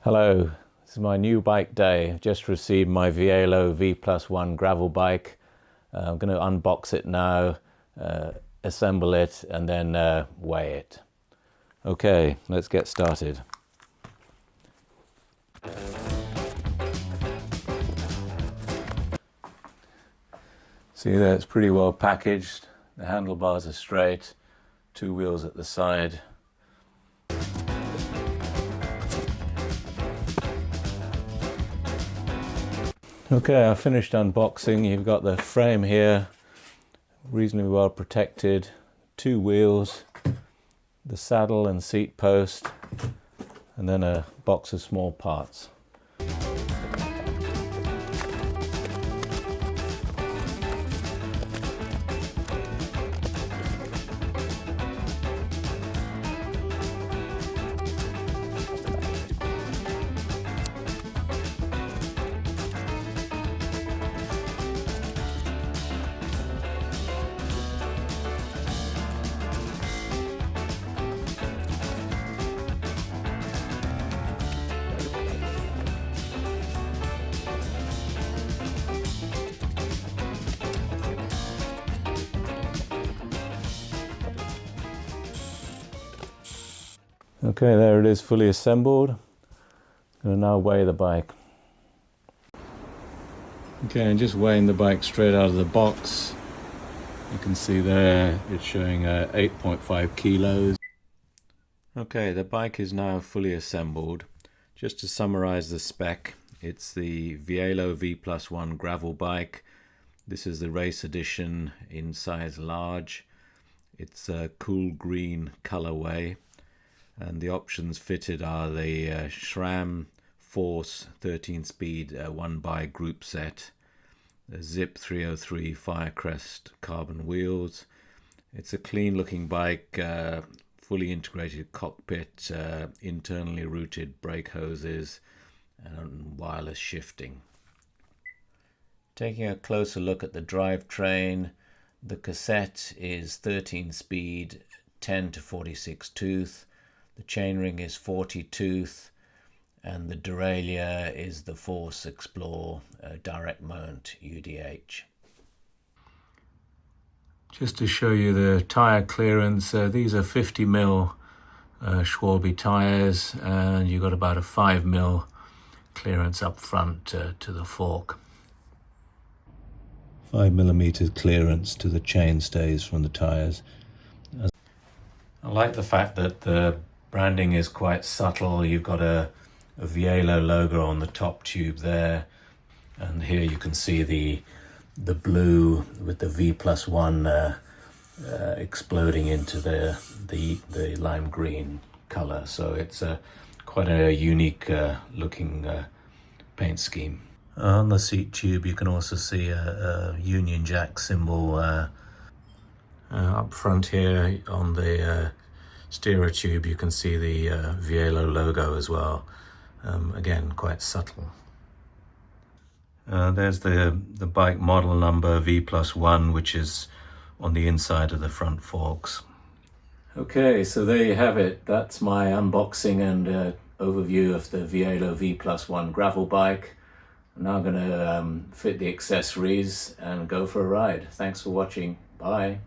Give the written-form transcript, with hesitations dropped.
Hello, this is my new bike day. I've just received my Vielo V+1 gravel bike. I'm going to unbox it now, assemble it and then weigh it. Okay, let's get started. See there, it's pretty well packaged. The handlebars are straight, two wheels at the side. Okay, I finished unboxing. You've got the frame here, reasonably well protected, two wheels, the saddle and seat post, and then a box of small parts. Okay, there it is, fully assembled. I'm going to now weigh the bike. Okay, and just weighing the bike straight out of the box. You can see there it's showing 8.5 kilos. Okay, the bike is now fully assembled. Just to summarize the spec, it's the Vielo V+1 gravel bike. This is the race edition in size large. It's a cool green colorway. And the options fitted are the SRAM Force 13-speed 1x group set, the Zip 303 Firecrest carbon wheels. It's a clean looking bike, fully integrated cockpit, internally routed brake hoses and wireless shifting. Taking a closer look at the drivetrain, the cassette is 13-speed 10 to 46 tooth. The chainring is 40 tooth, and the derailleur is the Force Explore direct mount UDH. Just to show you the tyre clearance, these are 50mm Schwalbe tyres, and you've got about a 5mm clearance up front to the fork. 5mm clearance to the chainstays from the tyres. I like the fact that the branding is quite subtle. You've got a Vielo logo on the top tube there, and here you can see the blue with the V+1 exploding into the lime green color. So it's quite a unique looking paint scheme. On the seat tube you can also see a Union Jack symbol up front here. On the steerer tube you can see the Vielo logo as well, again quite subtle. There's the bike model number V+1, which is on the inside of the front forks. Okay, so there you have it. That's my unboxing and overview of the Vielo V+1 gravel bike. I'm now going to fit the accessories and go for a ride. Thanks for watching. Bye.